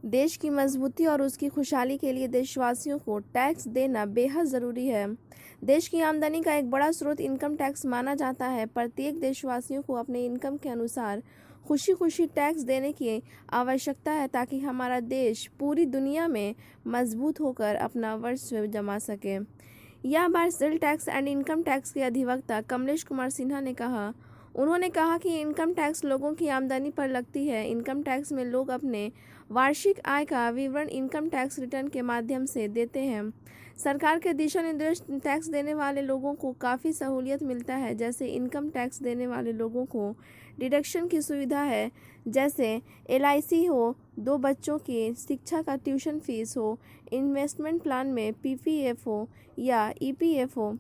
देश की मजबूती और उसकी खुशहाली के लिए देशवासियों को टैक्स देना बेहद ज़रूरी है। देश की आमदनी का एक बड़ा स्रोत इनकम टैक्स माना जाता है। प्रत्येक देशवासियों को अपने इनकम के अनुसार खुशी खुशी टैक्स देने की आवश्यकता है ताकि हमारा देश पूरी दुनिया में मजबूत होकर अपना वर्चस्व जमा सके। यह बात sale tax and income tax के अधिवक्ता कमलेश कुमार सिन्हा ने कहा। उन्होंने कहा कि इनकम टैक्स लोगों की आमदनी पर लगती है। इनकम टैक्स में लोग अपने वार्षिक आय का विवरण इनकम टैक्स रिटर्न के माध्यम से देते हैं। सरकार के दिशा निर्देश टैक्स देने वाले लोगों को काफ़ी सहूलियत मिलता है। जैसे इनकम टैक्स देने वाले लोगों को डिडक्शन की सुविधा है, जैसे LIC हो, 2 बच्चों की शिक्षा का ट्यूशन फीस हो, इन्वेस्टमेंट प्लान में PPF हो या EPF हो,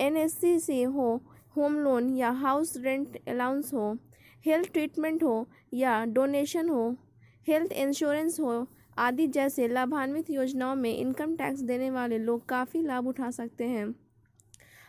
NSCC हो, होम लोन या हाउस रेंट अलाउंस हो, हेल्थ ट्रीटमेंट हो या डोनेशन हो, हेल्थ इंश्योरेंस हो आदि जैसे लाभान्वित योजनाओं में इनकम टैक्स देने वाले लोग काफ़ी लाभ उठा सकते हैं।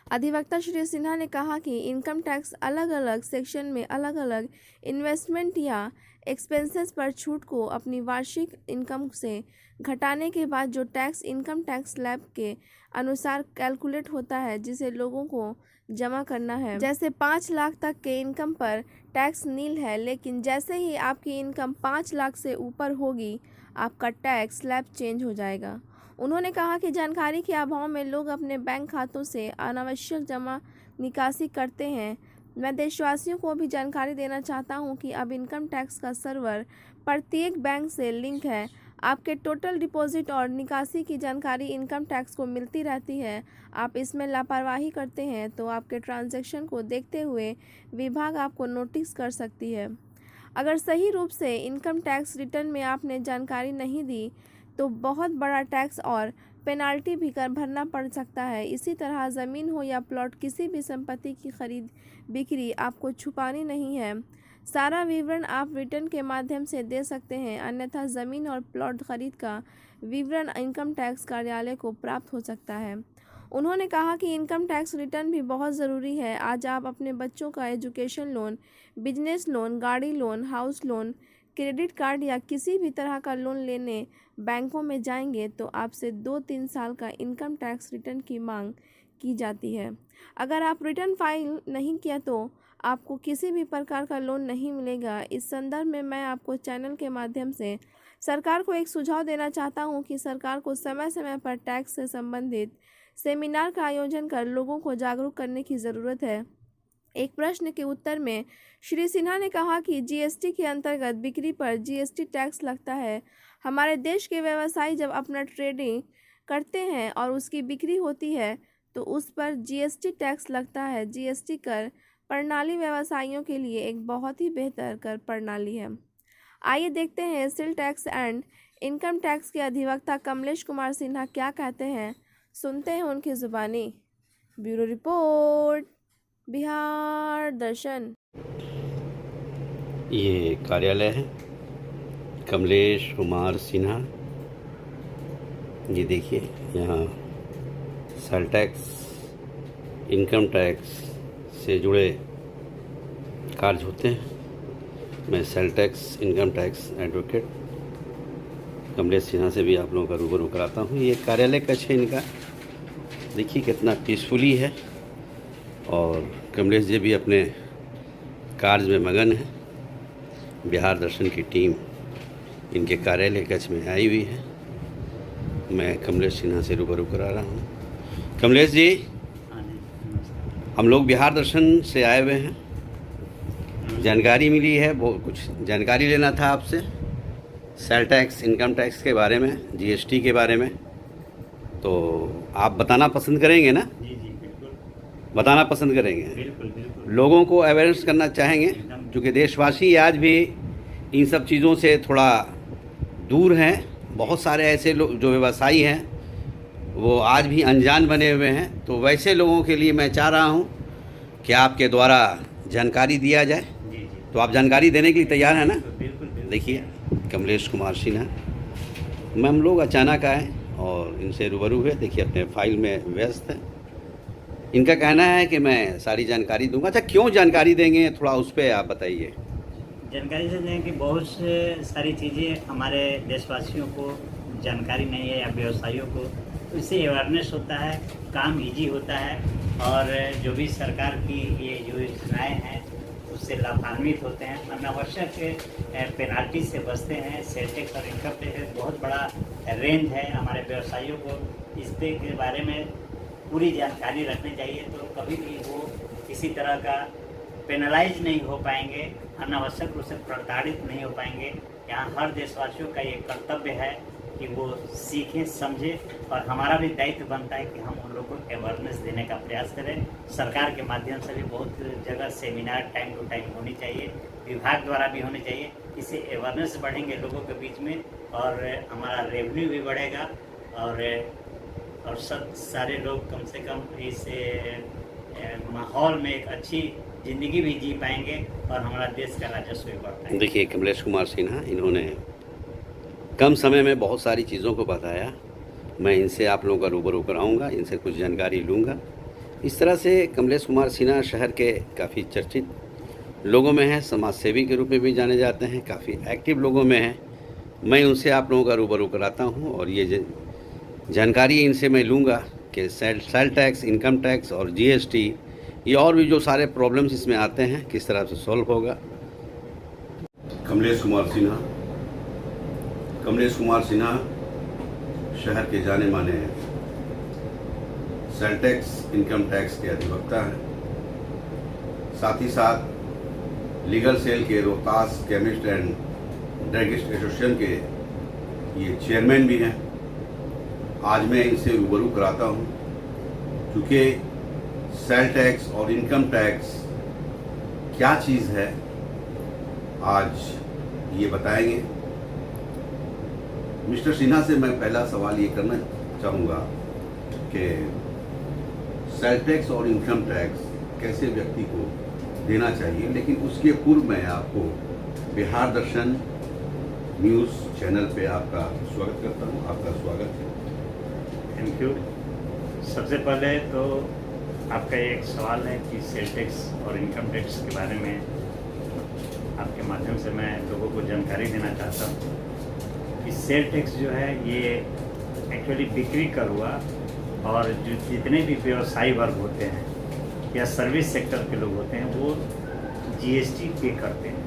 अधिवक्ता श्री सिन्हा ने कहा कि इनकम टैक्स अलग अलग सेक्शन में अलग अलग इन्वेस्टमेंट या एक्सपेंसेस पर छूट को अपनी वार्षिक इनकम से घटाने के बाद जो टैक्स इनकम टैक्स स्लैब के अनुसार कैलकुलेट होता है, जिसे लोगों को जमा करना है। जैसे 5 लाख तक के इनकम पर टैक्स नील है, लेकिन जैसे ही आपकी इनकम 5 लाख से ऊपर होगी आपका टैक्स स्लैब चेंज हो जाएगा। उन्होंने कहा कि जानकारी के अभाव में लोग अपने बैंक खातों से अनावश्यक जमा निकासी करते हैं। मैं देशवासियों को भी जानकारी देना चाहता हूं कि अब इनकम टैक्स का सर्वर प्रत्येक बैंक से लिंक है। आपके टोटल डिपॉजिट और निकासी की जानकारी इनकम टैक्स को मिलती रहती है। आप इसमें लापरवाही करते हैं तो आपके ट्रांजैक्शन को देखते हुए विभाग आपको नोटिस कर सकती है। अगर सही रूप से इनकम टैक्स रिटर्न में आपने जानकारी नहीं दी तो बहुत बड़ा टैक्स और पेनाल्टी भी कर भरना पड़ सकता है। इसी तरह ज़मीन हो या प्लॉट, किसी भी संपत्ति की खरीद बिक्री आपको छुपानी नहीं है। सारा विवरण आप रिटर्न के माध्यम से दे सकते हैं, अन्यथा ज़मीन और प्लॉट खरीद का विवरण इनकम टैक्स कार्यालय को प्राप्त हो सकता है। उन्होंने कहा कि इनकम टैक्स रिटर्न भी बहुत ज़रूरी है। आज आप अपने बच्चों का एजुकेशन लोन, बिजनेस लोन, गाड़ी loan, house loan, credit card या किसी भी तरह का लोन लेने बैंकों में जाएंगे तो आपसे 2-3 साल का इनकम टैक्स रिटर्न की मांग की जाती है। अगर आप रिटर्न फाइल नहीं किया तो आपको किसी भी प्रकार का लोन नहीं मिलेगा। इस संदर्भ में मैं आपको चैनल के माध्यम से सरकार को एक सुझाव देना चाहता हूं कि सरकार को समय समय पर टैक्स से संबंधित सेमिनार का आयोजन कर लोगों को जागरूक करने की ज़रूरत है। एक प्रश्न के उत्तर में श्री सिन्हा ने कहा कि GST के अंतर्गत बिक्री पर GST टैक्स लगता है। हमारे देश के व्यवसायी जब अपना ट्रेडिंग करते हैं और उसकी बिक्री होती है तो उस पर GST टैक्स लगता है। GST कर प्रणाली व्यवसायियों के लिए एक बहुत ही बेहतर कर प्रणाली है। आइए देखते हैं sale tax and income tax के अधिवक्ता कमलेश कुमार सिन्हा क्या कहते हैं। सुनते हैं उनकी ज़ुबानी। ब्यूरो रिपोर्ट, बिहार दर्शन। ये कार्यालय है कमलेश कुमार सिन्हा। ये देखिए यहाँ सेल टैक्स, इनकम टैक्स से जुड़े कार्य होते हैं। मैं sale tax, income tax advocate Kamlesh Sinha से भी आप लोगों का रूबरू कराता हूँ। ये कार्यालय कक्ष है इनका, देखिए कितना पीसफुली है और कमलेश जी भी अपने कार्य में मगन है। बिहार दर्शन की टीम इनके कार्यालय कक्ष में आई हुई है। मैं कमलेश सिन्हा से रूबरू करा रहा हूँ। कमलेश जी, हम लोग बिहार दर्शन से आए हुए हैं, जानकारी मिली है, वो कुछ जानकारी लेना था आपसे सेल टैक्स, इनकम टैक्स के बारे में, GST के बारे में। तो आप बताना पसंद करेंगे ना? जी बिल्कुल बताना पसंद करेंगे? बिल्कुल। लोगों को अवेयरनेस करना चाहेंगे, क्योंकि देशवासी आज भी इन सब चीज़ों से थोड़ा दूर हैं। बहुत सारे ऐसे लोग जो व्यवसायी हैं वो आज भी अनजान बने हुए हैं। तो वैसे लोगों के लिए मैं चाह रहा हूँ कि आपके द्वारा जानकारी दिया जाए। जी तो आप जानकारी देने के लिए तैयार हैं ना? बिल्कुल। देखिए कमलेश कुमार सिन्हा, मैं हम लोग अचानक आए और इनसे रूबरू हुए। देखिए अपने फाइल में व्यस्त है। इनका कहना है कि मैं सारी जानकारी दूंगा। अच्छा, क्यों जानकारी देंगे, थोड़ा उस पर आप बताइए। जानकारी से दें कि बहुत से सारी चीज़ें हमारे देशवासियों को जानकारी नहीं है या व्यवसायियों को, तो इससे अवेयरनेस होता है, काम इजी होता है और जो भी सरकार की ये योजनाएं हैं उससे लाभान्वित होते हैं। अनावश्यक पेनाल्टी से बचते हैं। सेल टैक्स और इनकम टैक्स बहुत बड़ा रेंज है। हमारे व्यवसायियों को इसके बारे में पूरी जानकारी रखनी चाहिए, तो कभी भी वो किसी तरह का पेनलाइज नहीं हो पाएंगे, अनावश्यक रूप से प्रताड़ित नहीं हो पाएंगे। यहाँ हर देशवासियों का ये कर्तव्य है कि वो सीखें, समझें और हमारा भी दायित्व बनता है कि हम उन लोगों को अवेयरनेस देने का प्रयास करें। सरकार के माध्यम से भी बहुत जगह सेमिनार टाइम टू टाइम होनी चाहिए, विभाग द्वारा भी होनी चाहिए। इससे अवेयरनेस बढ़ेंगे लोगों के बीच में और हमारा रेवेन्यू भी बढ़ेगा और सब सारे लोग कम से कम इस माहौल में एक अच्छी ज़िंदगी भी जी पाएंगे और हमारा देश का राजस्व भी बढ़ता है। देखिए, कमलेश कुमार सिन्हा इन्होंने कम समय में बहुत सारी चीज़ों को बताया। मैं इनसे आप लोगों का रूबरू कराऊंगा, इनसे कुछ जानकारी लूँगा। इस तरह से कमलेश कुमार सिन्हा शहर के काफ़ी चर्चित लोगों में हैं, समाज सेवी के रूप में भी जाने जाते हैं, काफ़ी एक्टिव लोगों में हैं। मैं उनसे आप लोगों का रूबरू कराता हूँ और ये जानकारी इनसे मैं लूँगा कि सेल टैक्स, इनकम टैक्स और जीएसटी, ये और भी जो सारे प्रॉब्लम्स इसमें आते हैं किस तरह से सॉल्व होगा। कमलेश कुमार सिन्हा शहर के जाने माने सेल टैक्स, इनकम टैक्स के अधिवक्ता हैं। साथ ही साथ लीगल सेल के Rohtas chemist and druggist association के ये चेयरमैन भी हैं। आज मैं इनसे रूबरू कराता हूँ क्योंकि सेल टैक्स और इनकम टैक्स क्या चीज़ है आज ये बताएंगे। मिस्टर सिन्हा से मैं पहला सवाल ये करना चाहूँगा कि सेल टैक्स और इनकम टैक्स कैसे व्यक्ति को देना चाहिए, लेकिन उसके पूर्व मैं आपको बिहार दर्शन न्यूज़ चैनल पे आपका स्वागत करता हूँ। आपका स्वागत है। Thank you. सबसे पहले तो आपका एक सवाल है कि सेल टैक्स और इनकम टैक्स के बारे में आपके माध्यम से मैं लोगों को जानकारी देना चाहता हूँ कि सेल टैक्स जो है ये एक्चुअली बिक्री कर हुआ और जो जितने भी व्यवसायी वर्ग होते हैं या सर्विस सेक्टर के लोग होते हैं वो जीएसटी पे करते हैं।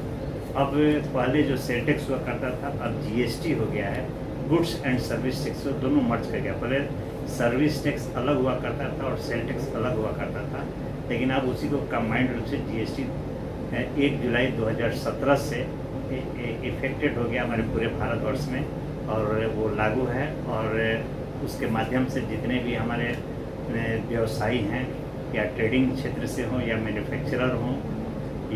अब पहले जो सेल टैक्स हुआ करता था, अब जीएसटी हो गया है। गुड्स एंड सर्विस टैक्स दोनों मर्ज कर गया। पहले सर्विस टैक्स अलग हुआ करता था और सेल टैक्स अलग हुआ करता था, लेकिन अब उसी को कंबाइंड रूप से जीएसटी 1 जुलाई 2017 से इफेक्टेड हो गया हमारे पूरे भारतवर्ष में और वो लागू है। और उसके माध्यम से जितने भी हमारे व्यवसायी हैं या ट्रेडिंग क्षेत्र से हों या मैन्युफैक्चरर हों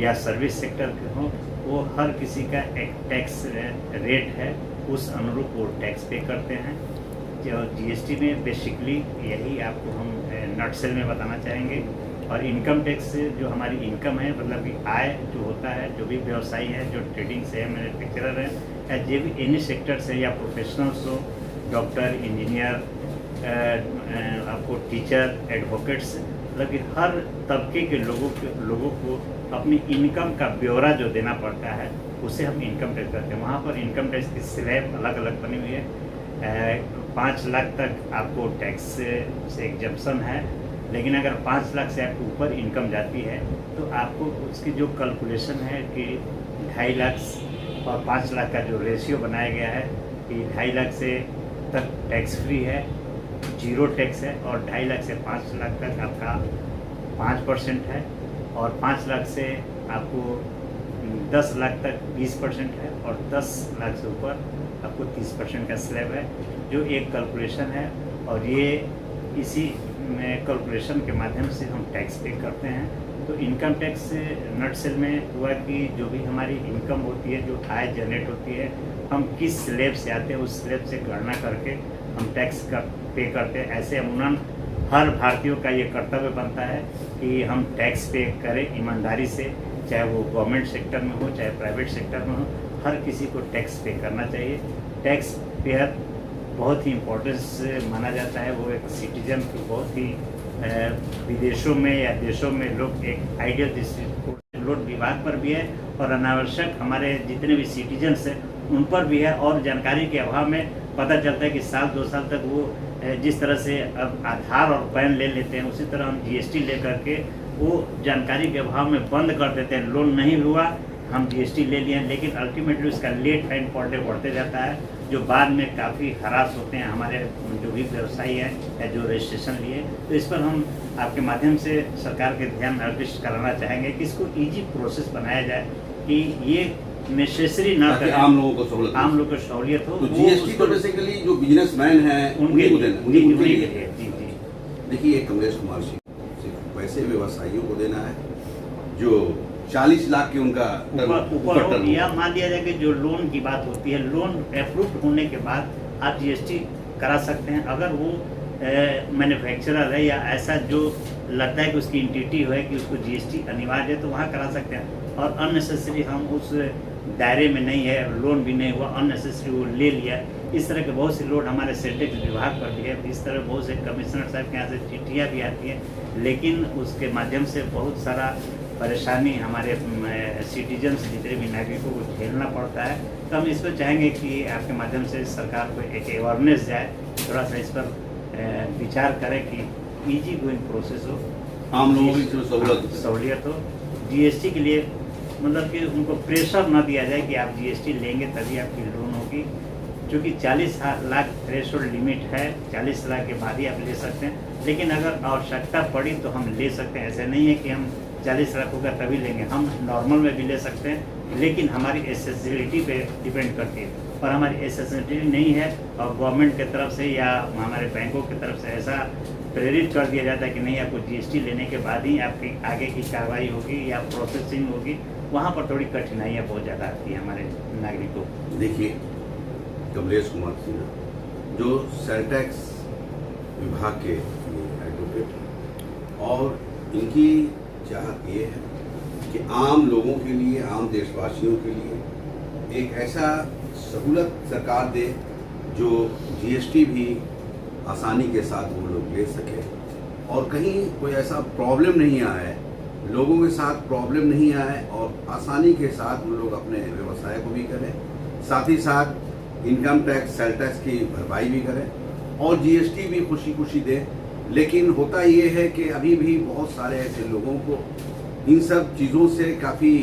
या सर्विस सेक्टर के हों, वो हर किसी का एक टैक्स रेट है, उस अनुरूप वो टैक्स पे करते हैं। जो जीएसटी में बेसिकली यही आपको हम नटसेल में बताना चाहेंगे। और इनकम टैक्स जो हमारी इनकम है, मतलब कि आय जो होता है, जो भी व्यवसायी है, जो ट्रेडिंग से है, मैन्युफैक्चरर है या जो भी एनी सेक्टर से या प्रोफेशनल्स हो, डॉक्टर, इंजीनियर, आपको टीचर, एडवोकेट्स, मतलब कि हर तबके के लोगों को अपनी इनकम का ब्यौरा जो देना पड़ता है उसे हम इनकम टैक्स करते हैं। वहाँ पर इनकम टैक्स की स्लैब अलग अलग बनी हुई है। 5 लाख तक आपको टैक्स से एग्जम्पशन है, लेकिन अगर 5 लाख से आपके ऊपर इनकम जाती है तो आपको उसकी जो कैलकुलेशन है कि 2.5 लाख और 5 लाख का जो रेशियो बनाया गया है कि 2.5 लाख से तक टैक्स फ्री है, 0 टैक्स है, और 2.5 लाख से 5 लाख तक आपका 5% है, और 5 लाख से आपको 10 लाख तक 20% है, और 10 लाख से ऊपर आपको 30% का स्लैब है, जो एक कैलकुलेशन है। और ये इसी कैलकुलेशन के माध्यम से हम टैक्स पे करते हैं। तो इनकम टैक्स नटसेल में हुआ कि जो भी हमारी इनकम होती है, जो आय जनरेट होती है, हम किस स्लैब से आते हैं उस स्लैब से गणना करके हम टैक्स पे करते हैं। ऐसे अमूमन हर भारतीयों का ये कर्तव्य बनता है कि हम टैक्स पे करें ईमानदारी से, चाहे वो गवर्नमेंट सेक्टर में हो चाहे प्राइवेट सेक्टर में हो, हर किसी को टैक्स पे करना चाहिए। टैक्स पेयर बहुत ही इम्पोर्टेंस माना जाता है। वो एक सिटीजन की बहुत ही विदेशों में या देशों में लोग एक आइडियल दृष्टिकोण लोड विभाग पर भी है और अनावश्यक हमारे जितने भी सिटीजन्स हैं उन पर भी है। और जानकारी के अभाव में पता चलता है कि साल 2 साल तक वो जिस तरह से अब आधार और पैन ले लेते हैं, उसी तरह हम GST ले करके वो जानकारी के अभाव में बंद कर देते हैं। लोन नहीं हुआ, हम GST ले लिए, लेकिन अल्टीमेटली उसका लेट फाइन पर डे बढ़ते जाता है, जो बाद में काफ़ी हरास होते हैं हमारे जो भी व्यवसायी हैं या जो रजिस्ट्रेशन लिए। तो इस पर हम आपके माध्यम से सरकार के ध्यान आकृष्ट कराना चाहेंगे कि इसको ईजी प्रोसेस बनाया जाए कि ये नेसेसरी ना करें, आम लोगों को सहूलियत, आम लोगों को सहूलियत हो। तो GST तो बेसिकली जो बिजनेसमैन है उनके को देना, लिए उनके लिए। जी जी। देखिए, कमलेश कुमार सिंह सिर्फ वैसे व्यवसायियों को देना है जो 40 लाख के उनका ऊपर हो, या मान लिया जाए कि जो लोन की बात होती है, लोन अप्रूव होने के बाद आप GST करा सकते हैं। अगर वो मैन्युफैक्चरर है या ऐसा जो लगता है कि उसकी इंटिटी है कि उसको GST अनिवार्य है, तो वहाँ करा सकते हैं। और अननेसेसरी हम उस दायरे में नहीं है, लोन भी नहीं हुआ, अननेसेसरी वो ले लिया, इस तरह के बहुत से लोड हमारे सेल टैक्स विभाग पर भी है। इस तरह बहुत से कमिश्नर साहब के यहाँ से चिट्ठियाँ भी आती हैं, लेकिन उसके माध्यम से बहुत सारा परेशानी हमारे सिटीजन्स जितने भी नागरिकों को झेलना पड़ता है। तो हम इस पर चाहेंगे कि आपके माध्यम से सरकार को एक अवेयरनेस जाए, थोड़ा सा इस पर विचार करें कि ईजी गोइंग प्रोसेस हो, आम लोगों की सहूलियत हो। GST के लिए मतलब कि उनको प्रेशर ना दिया जाए कि आप GST लेंगे तभी आपकी लोन होगी, क्योंकि 40 लाख थ्रेशोल्ड लिमिट है, 40 लाख के बाद ही आप ले सकते हैं। लेकिन अगर आवश्यकता पड़ी तो हम ले सकते हैं, ऐसा नहीं है कि हम 40 लाख होगा तभी लेंगे, हम नॉर्मल में भी ले सकते हैं, लेकिन हमारी एसेसिबिलिटी पे डिपेंड करती है। और हमारी एसेसिबिलिटी नहीं है और गवर्नमेंट की तरफ से या हमारे बैंकों की तरफ से ऐसा प्रेरित कर दिया जाता है कि नहीं, आपको GST लेने के बाद ही आपकी आगे की कार्रवाई होगी या प्रोसेसिंग होगी, वहाँ पर थोड़ी कठिनाइयाँ बहुत ज़्यादा आती हैं हमारे नागरिकों को। देखिए, कमलेश कुमार सिन्हा जो सेल टैक्स विभाग के एडवोकेट, और इनकी चाहत ये है कि आम लोगों के लिए, आम देशवासियों के लिए एक ऐसा सहूलत सरकार दे जो GST भी आसानी के साथ वो लोग ले सके और कहीं कोई ऐसा प्रॉब्लम नहीं आए, लोगों के साथ प्रॉब्लम नहीं आए और आसानी के साथ वो लोग अपने व्यवसाय को भी करें, साथ ही साथ इनकम टैक्स, सेल टैक्स की भरपाई भी करें और GST भी खुशी खुशी दें। लेकिन होता ये है कि अभी भी बहुत सारे ऐसे लोगों को इन सब चीज़ों से काफ़ी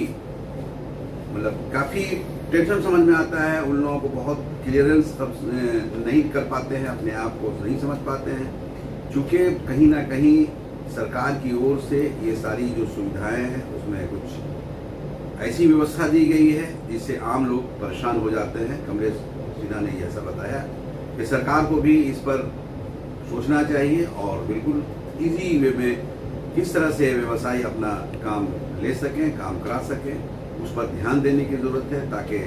टेंशन समझ में आता है। उन लोगों को बहुत क्लियरेंस नहीं कर पाते हैं, अपने आप को नहीं समझ पाते हैं, क्योंकि कहीं ना कहीं सरकार की ओर से ये सारी जो सुविधाएं हैं उसमें कुछ ऐसी व्यवस्था दी गई है जिससे आम लोग परेशान हो जाते हैं। कमलेश सिन्हा ने ऐसा बताया कि सरकार को भी इस पर सोचना चाहिए और बिल्कुल इजी वे में किस तरह से व्यवसायी अपना काम ले सकें, काम करा सकें, उस पर ध्यान देने की ज़रूरत है ताकि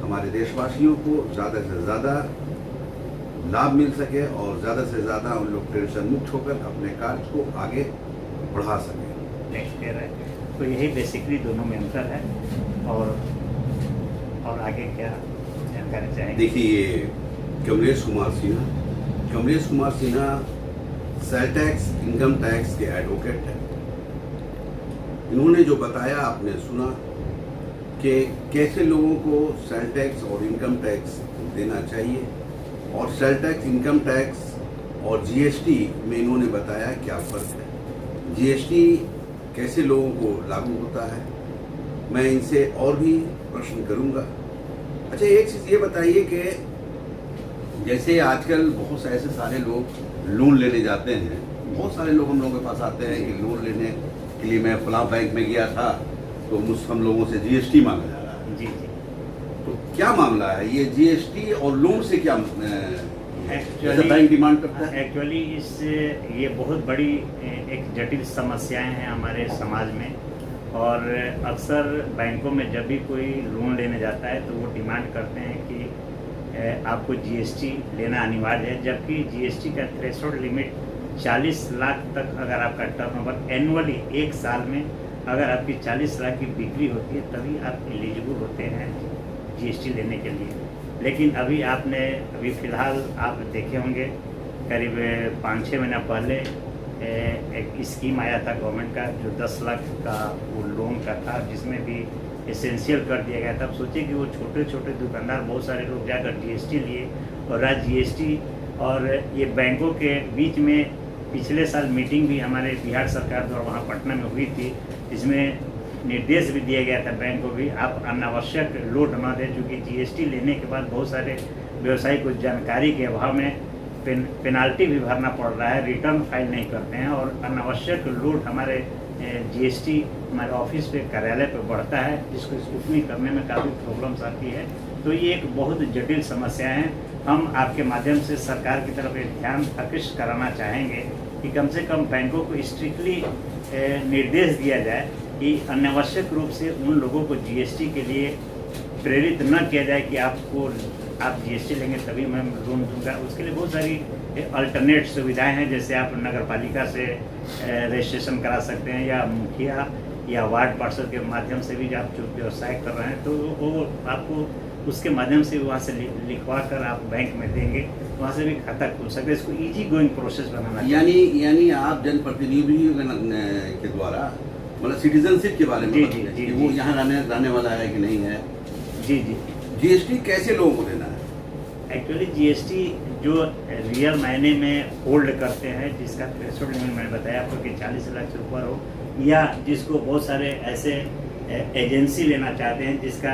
हमारे देशवासियों को ज़्यादा से ज़्यादा लाभ मिल सके और ज़्यादा से ज़्यादा उन लोग टेंशन मुक्त होकर अपने कार्य को आगे बढ़ा सकें। नेक्स्ट ईयर है, तो यही बेसिकली दोनों में अंतर है। और आगे क्या जानकारी चाहेंगे? देखिए, Kamlesh Kumar Sinha sale tax, income tax के एडवोकेट हैं। इन्होंने जो बताया आपने सुना कि कैसे लोगों को सेल टैक्स और इनकम टैक्स देना चाहिए और सेल टैक्स, इनकम टैक्स और GST में इन्होंने बताया क्या फ़र्क है, GST कैसे लोगों को लागू होता है। मैं इनसे और भी प्रश्न करूंगा। अच्छा, एक चीज़ ये बताइए कि जैसे आजकल बहुत से ऐसे सारे लोग लोन लेने जाते हैं, बहुत सारे लोग हम लोगों के पास आते हैं कि लोन लेने के लिए मैं फलां बैंक में गया था तो हम लोगों से GST मांगा जा रहा है। जी जी। तो क्या मामला है ये GST और लोन से क्या बैंक डिमांड करता है? एक्चुअली ये बहुत बड़ी एक जटिल समस्याएं हैं हमारे समाज में, और अक्सर बैंकों में जब भी कोई लोन लेने जाता है तो वो डिमांड करते हैं कि आपको GST लेना अनिवार्य है, जबकि GST का थ्रेशोल्ड लिमिट 40 लाख तक अगर आपका टर्नओवर एनुअली एक साल में अगर आपकी 40 लाख की बिक्री होती है तभी आप एलिजिबल होते हैं GST लेने के लिए। लेकिन अभी फ़िलहाल आप देखे होंगे करीब 5-6 महीना पहले एक स्कीम आया था गवर्नमेंट का, जो 10 लाख का वो लोन का था, जिसमें भी एसेंशियल कर दिया गया था। अब सोचिए कि वो छोटे छोटे दुकानदार, बहुत सारे लोग जाकर जीएसटी लिए, और आज जीएसटी और ये बैंकों के बीच में पिछले साल मीटिंग भी हमारे बिहार सरकार द्वारा वहाँ पटना में हुई थी, इसमें निर्देश भी दिया गया था बैंक को भी, आप अनावश्यक लोड न दें, क्योंकि जीएसटी लेने के बाद बहुत सारे व्यवसायी को जानकारी के अभाव में पेनाल्टी भी भरना पड़ रहा है, रिटर्न फाइल नहीं करते हैं, और अनावश्यक लोड हमारे जीएसटी हमारे ऑफिस पे, कार्यालय पे बढ़ता है, जिसको स्क्रूटनी करने में काफ़ी प्रॉब्लम्स आती है। तो ये एक बहुत जटिल समस्या है। हम आपके माध्यम से सरकार की तरफ एक ध्यान आकृष्ट कराना चाहेंगे कि कम से कम बैंकों को स्ट्रिक्टली निर्देश दिया जाए कि अनावश्यक रूप से उन लोगों को जीएसटी के लिए प्रेरित न किया जाए कि आप जीएसटी लेंगे तभी मैं लोन दूंगा। उसके लिए बहुत सारी अल्टरनेट सुविधाएं हैं, जैसे आप नगर पालिका से रजिस्ट्रेशन करा सकते हैं, या मुखिया या वार्ड पार्षद के माध्यम से भी आप जो व्यवसाय कर रहे हैं तो वो आपको उसके माध्यम से वहाँ से लिखवा कर आप बैंक में देंगे, वहाँ से भी खाता खुल सकते हैं। इसको इजी गोइंग प्रोसेस बनाना यानी आप जनप्रतिनिधियों के द्वारा मतलब सिटीजनशिप के बारे में जी, कि वो यहाँ रहने वाला है कि नहीं है। जी जी। जीएसटी कैसे लोगों को देना है? एक्चुअली जीएसटी जो रियल मायने में होल्ड करते हैं, जिसका थ्रेशोल्ड लिमिट मैंने बताया आपको कि 40 लाख से ऊपर हो, या जिसको बहुत सारे ऐसे एजेंसी लेना चाहते हैं जिसका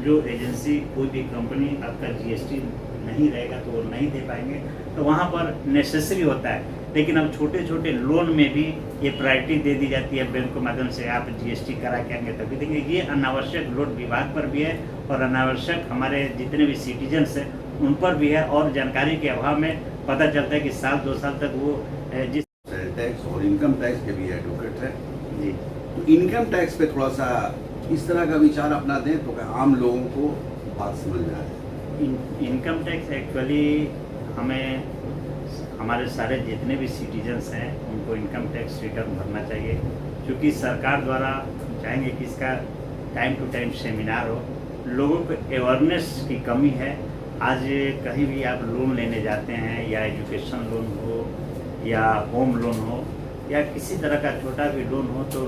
जो एजेंसी कोई भी कंपनी आपका जीएसटी नहीं रहेगा तो वो नहीं दे पाएंगे, तो वहाँ पर नेसेसरी होता है। लेकिन अब छोटे छोटे लोन में भी ये प्रायोरिटी दे दी जाती है बैंक के माध्यम से, आप जीएसटी करा के आएंगे तभी देंगे। ये अनावश्यक लोड विभाग पर भी है और अनावश्यक हमारे जितने भी सिटीजन्स हैं उन पर भी है, और जानकारी के अभाव में पता चलता है कि साल 2 साल तक वो जिस टैक्स और इनकम टैक्स के भी एडवोकेट है जी, तो इनकम टैक्स पे थोड़ा सा इस तरह का विचार अपना दें तो आम लोगों को बात समझ में आए। इनकम टैक्स एक्चुअली हमें हमारे सारे जितने भी सिटीजन्स हैं उनको इनकम टैक्स रिटर्न भरना चाहिए, क्योंकि सरकार द्वारा चाहेंगे कि इसका टाइम टू टाइम सेमिनार हो। लोगों को अवेयरनेस की कमी है। आज कहीं भी आप लोन लेने जाते हैं, या एजुकेशन लोन हो या होम लोन हो या किसी तरह का छोटा भी लोन हो, तो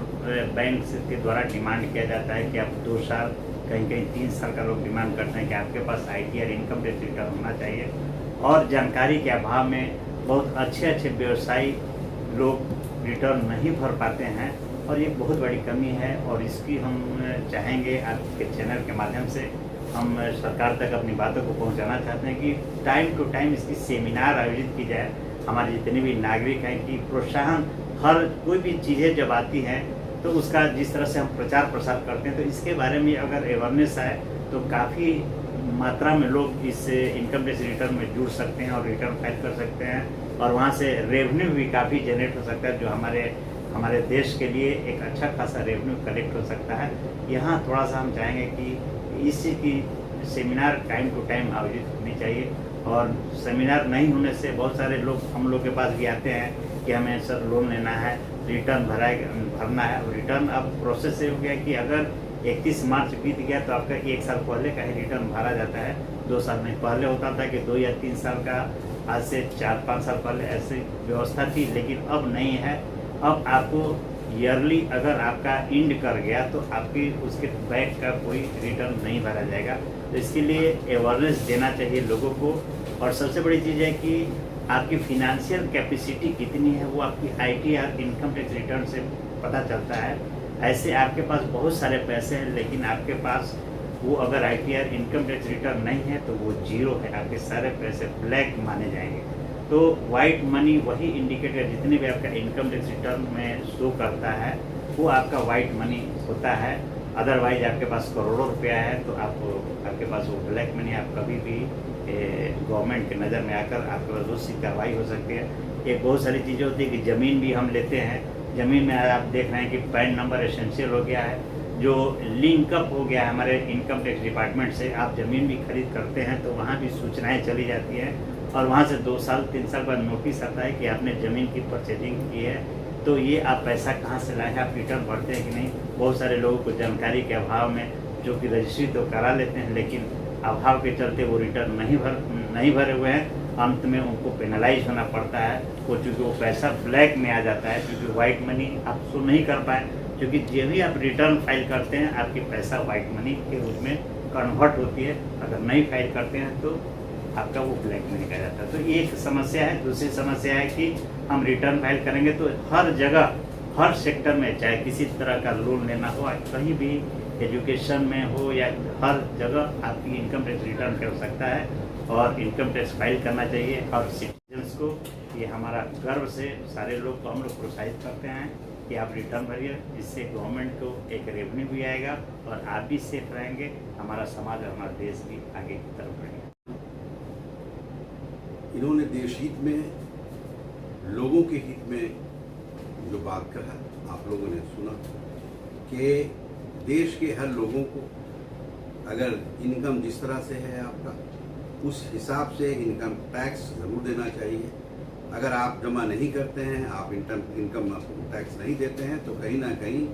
बैंक के द्वारा डिमांड किया जाता है कि आप 2 साल, कहीं कहीं 3 साल का लोग डिमांड करते हैं कि आपके पास आईटीआर इनकम टैक्स रिटर्न होना चाहिए। और जानकारी के अभाव में बहुत अच्छे अच्छे व्यवसायी लोग रिटर्न नहीं भर पाते हैं, और ये बहुत बड़ी कमी है। और इसकी हम चाहेंगे आपके चैनल के माध्यम से हम सरकार तक अपनी बातों को पहुंचाना चाहते हैं कि टाइम टू टाइम इसकी सेमिनार आयोजित की जाए। हमारे जितने भी नागरिक हैं कि प्रोत्साहन, हर कोई भी चीज़ें जब आती हैं तो उसका जिस तरह से हम प्रचार प्रसार करते हैं, तो इसके बारे में अगर अवेयरनेस आए तो काफ़ी मात्रा में लोग इस इनकम टैक्स रिटर्न में जुड़ सकते हैं और रिटर्न फाइल कर सकते हैं, और वहाँ से रेवेन्यू भी काफ़ी जनरेट हो सकता है, जो हमारे देश के लिए एक अच्छा खासा रेवेन्यू कलेक्ट हो सकता है। यहाँ थोड़ा सा हम चाहेंगे कि इसी की सेमिनार टाइम टू टाइम आयोजित होनी चाहिए, और सेमिनार नहीं होने से बहुत सारे लोग हम लोग के पास भी आते हैं कि हमें सर लोन लेना है, रिटर्न भरना है। और रिटर्न अब प्रोसेस से हो गया कि अगर 31 मार्च बीत गया तो आपका 1 साल पहले का ही रिटर्न भरा जाता है, 2 साल नहीं। पहले होता था कि 2 या 3 साल का, आज से 4-5 साल पहले ऐसी व्यवस्था थी, लेकिन अब नहीं है। अब आपको ईयरली अगर आपका इंड कर गया तो आपकी उसके बैक का कोई रिटर्न नहीं भरा जाएगा। तो इसके लिए अवेयरनेस देना चाहिए लोगों को। और सबसे बड़ी चीज़ है कि आपकी फिनेंशियल कैपेसिटी कितनी है वो आपकी आईटीआर इनकम टैक्स रिटर्न से पता चलता है। ऐसे आपके पास बहुत सारे पैसे हैं, लेकिन आपके पास वो अगर आईटीआर इनकम टैक्स रिटर्न नहीं है तो वो 0 है, आपके सारे पैसे ब्लैक माने जाएंगे। तो वाइट मनी वही इंडिकेटर, जितने भी आपका इनकम टैक्स रिटर्न में शो करता है वो आपका वाइट मनी होता है। अदरवाइज आपके पास करोड़ों रुपया है तो आपके पास वो ब्लैक मनी, आप कभी भी गवर्नमेंट के नज़र में आकर आपके पास उसकी कार्रवाई हो सकती है। एक बहुत सारी चीज़ें होती है कि ज़मीन भी हम लेते हैं, ज़मीन में आप देख रहे हैं कि पैन नंबर एसेंशियल हो गया है, जो लिंकअप हो गया है हमारे इनकम टैक्स डिपार्टमेंट से। आप ज़मीन भी खरीद करते हैं तो वहाँ भी सूचनाएं चली जाती हैं, और वहाँ से 2 साल 3 साल बाद नोटिस आता है कि आपने ज़मीन की परचेजिंग की है, तो ये आप पैसा कहाँ से लाए हैं, आप रिटर्न भरते हैं कि नहीं। बहुत सारे लोगों को जानकारी के अभाव में, जो कि रजिस्ट्री तो करा लेते हैं लेकिन अभाव के चलते वो रिटर्न नहीं भरे हुए हैं, अंत में उनको पेनलाइज होना पड़ता है। वो चूँकि वो पैसा ब्लैक में आ जाता है, क्योंकि वाइट मनी आप शो नहीं कर पाए, क्योंकि जब भी आप रिटर्न फाइल करते हैं आपकी पैसा वाइट मनी के रूप में कन्वर्ट होती है। अगर नहीं फाइल करते हैं तो आपका वो ब्लैक मनी का जाता है। तो ये एक समस्या है। दूसरी समस्या है कि हम रिटर्न फाइल करेंगे तो हर जगह, हर सेक्टर में, चाहे किसी तरह का लोन लेना हो, कहीं भी एजुकेशन में हो, या हर जगह आपकी इनकम टैक्स रिटर्न कर सकता है और इनकम टैक्स फाइल करना चाहिए। और सिटीजन्स को ये हमारा गर्व से सारे लोग को हम लोग प्रोत्साहित करते हैं कि आप रिटर्न भरिए, जिससे गवर्नमेंट को एक रेवेन्यू भी आएगा और आप भी सेफ रहेंगे, हमारा समाज और हमारा देश भी आगे की तरफ बढ़ेगा। इन्होंने देश हित में, लोगों के हित में जो बात कहा आप लोगों ने सुना कि देश के हर लोगों को अगर इनकम जिस तरह से है आपका, उस हिसाब से इनकम टैक्स ज़रूर देना चाहिए। अगर आप जमा नहीं करते हैं, आप इनकम टैक्स नहीं देते हैं, तो कहीं ना कहीं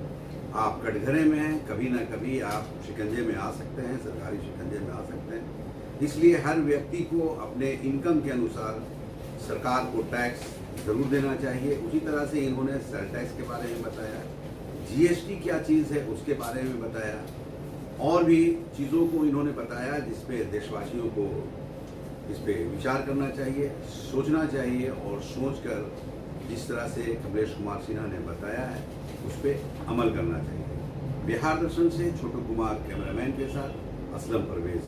आप कटघरे में हैं, कभी ना कभी आप शिकंजे में आ सकते हैं, सरकारी शिकंजे में आ सकते हैं। इसलिए हर व्यक्ति को अपने इनकम के अनुसार सरकार को टैक्स ज़रूर देना चाहिए। उसी तरह से इन्होंने सेल टैक्स के बारे में बताया, जीएसटी क्या चीज़ है उसके बारे में बताया, और भी चीज़ों को इन्होंने बताया जिस पे देशवासियों को इस पे विचार करना चाहिए, सोचना चाहिए, और सोचकर जिस तरह से कमलेश कुमार सिन्हा ने बताया है उस पर अमल करना चाहिए। बिहार दर्शन से छोटू कुमार कैमरामैन के साथ असलम परवेज।